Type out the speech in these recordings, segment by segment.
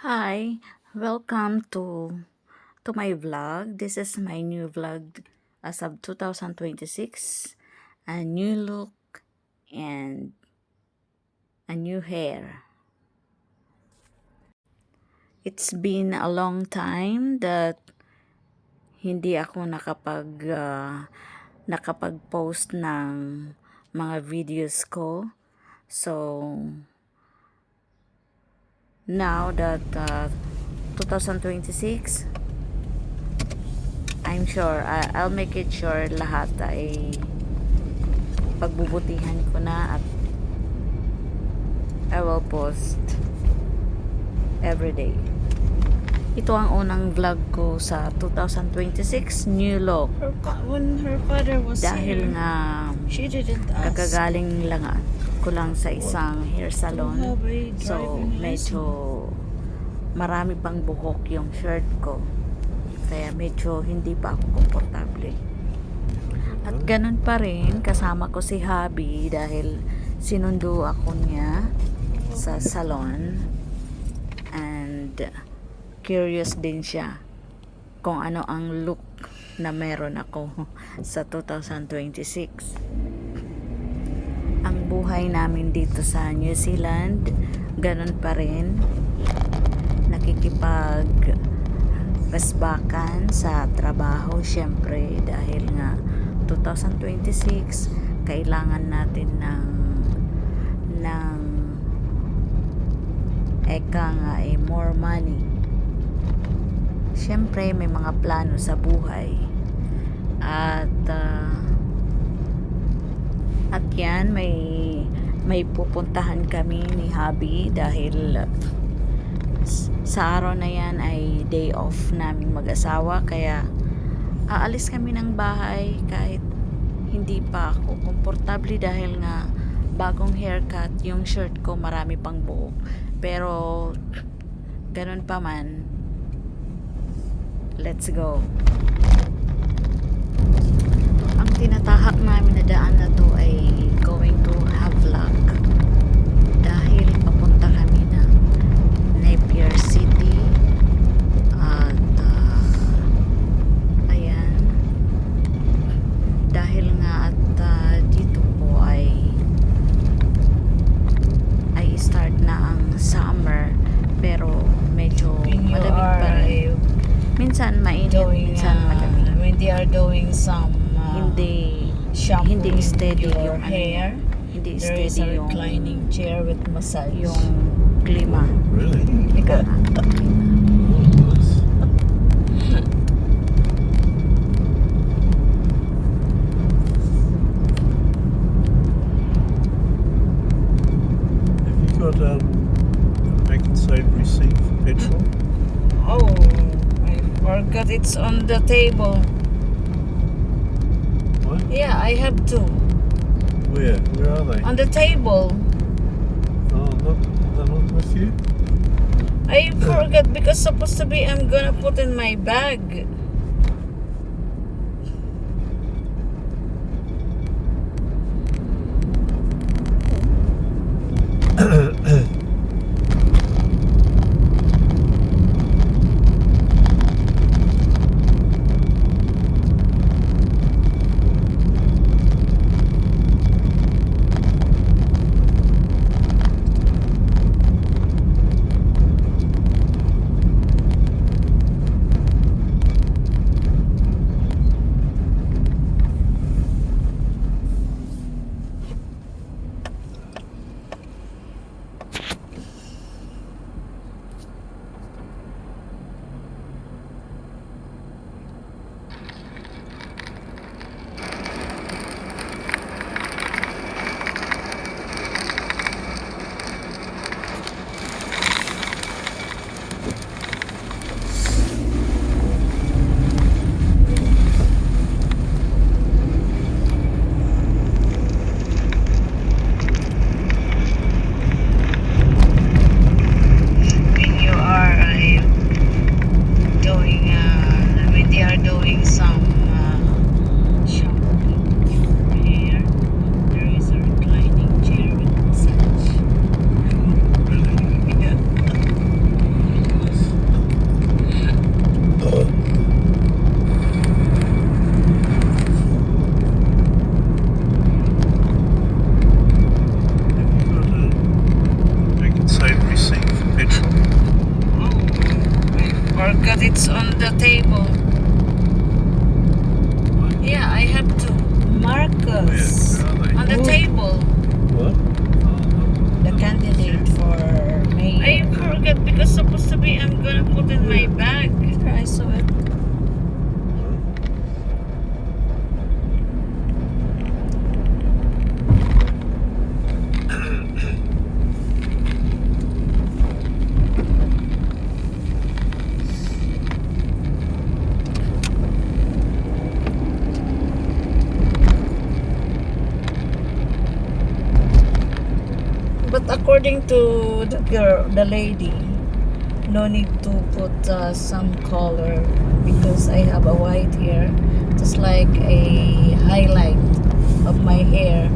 Hi, welcome to my vlog. This is my new vlog as of 2026. A new look and a new hair. It's been a long time that hindi ako nakapag-post ng mga videos ko. So now that 2026, I'm sure I'll make it sure lahat ay pagbubutihan ko na at I will post every day. Ito ang unang vlog ko sa 2026, new look. When her father was Dahil here, nga she didn't ask kakagaling lang ko lang sa isang hair to salon. have a So driving medyo marami pang buhok yung shirt ko. Kaya medyo hindi pa ako komportable. At ganun pa rin, kasama ko si Habi dahil sinundo ako niya sa salon. And curious din siya kung ano ang look na meron ako sa 2026. Ang buhay namin dito sa New Zealand, ganun pa rin. Nakikipag resbakan sa trabaho syempre dahil nga 2026 kailangan natin ng more money. Syempre may mga plano sa buhay at yan may pupuntahan kami ni Habi dahil sa araw na yan ay day off namin mag-asawa, kaya aalis kami ng bahay kahit hindi pa ako komportable dahil nga bagong haircut, yung shirt ko marami pang buhok, pero ganun pa man, let's go. Ang tinatahak namin na daan na to ay going to Havelock dahil papunta kami ng Napier City at ayan, dahil nga at dito po ay start na ang summer, pero medyo malamig pa rin. Minsan mainit, minsan malamig. when they are doing some Hindi shampooing steady your yung hair, hindi there is steady a yung reclining chair with massage. klima. Really? Ika nga. Have you got Make and Save receipt for petrol? Oh, I forgot it's on the table. What? Yeah, I have two Where? Where are they? on the table. Oh, they're not with you? I forgot because supposed to be I'm gonna put in my bag. It's on the table. Yeah, I have to. Marcus. Where are they? On the Good. table. What? The candidate for mayor. I forgot because supposed to be I'm gonna put in my bag. I saw it. But according to the girl, the lady, no need to put some color because I have a white hair, just like a highlight of my hair.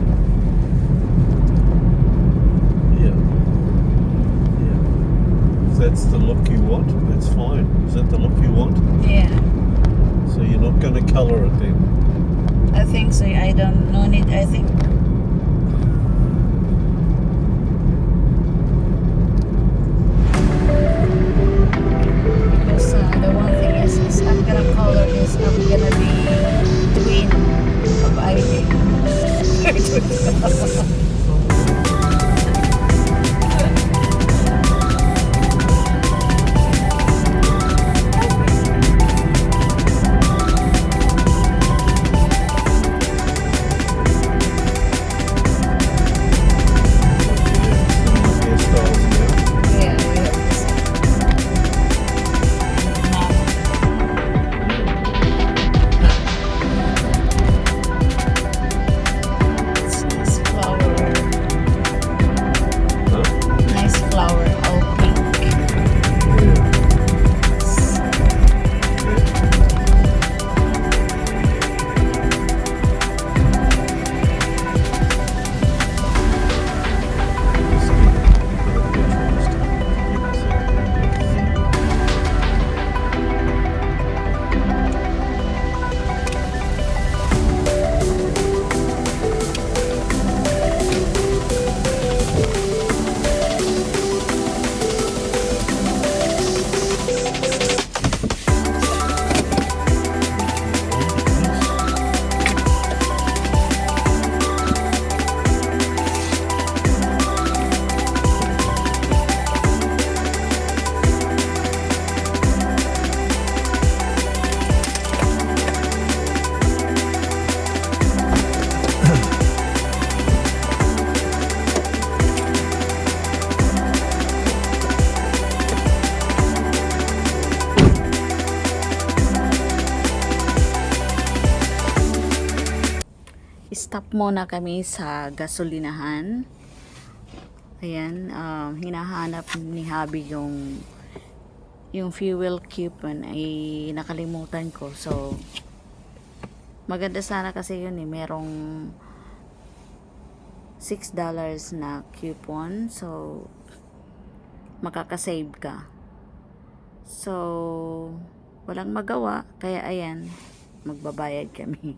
Yeah. Yeah. If that's the look you want, that's fine. Is that the look you want? Yeah, So you're not going to colour it then? I think so. I don't no need. I think because the one thing is I'm gonna color this. I'm gonna be twin of Ivy. Similar hairstyles now. Yeah, we have this. It's nice flower. Huh? Nice flower, all pink. Yeah. Stop muna kami sa gasolinahan. Ayan, hinahanap ni Habi yung fuel coupon ay nakalimutan ko. So, maganda sana kasi yun eh. Merong $6 na coupon. So, makakasave ka. So, walang magawa. Kaya ayan, magbabayad kami.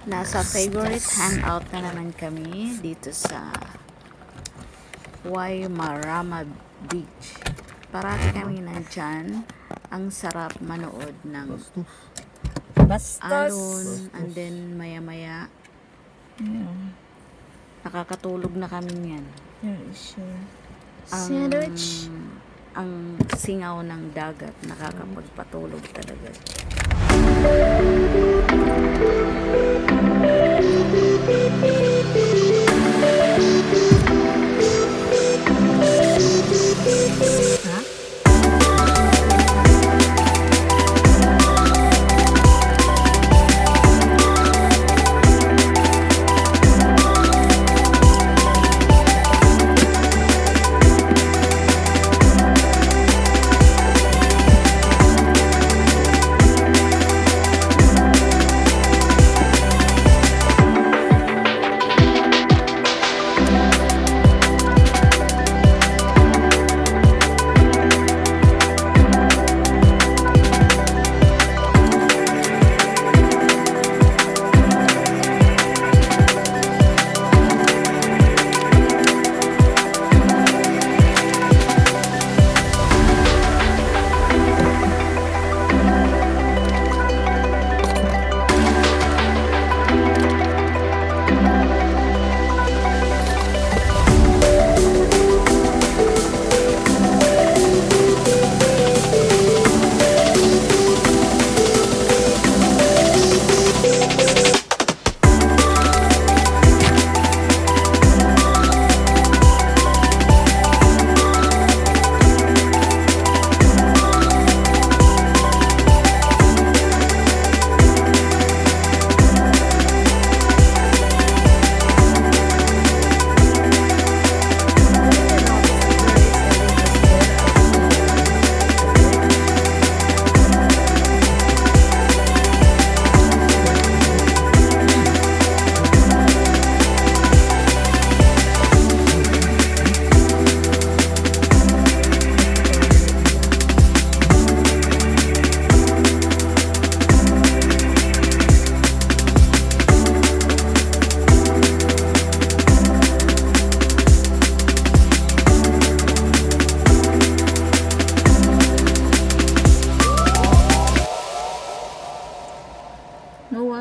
Nasa favorite hangout na naman kami dito sa Waimarama Beach. Parati kami nandyan. Ang sarap manood ng alon, and then maya-maya Yeah. nakakatulog na kami niyan. Yeah, sure. Ang, Sandwich. ang singaw ng dagat nakakapagpatulog talaga. Ha?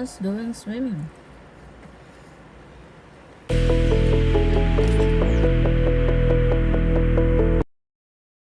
us doing swimming.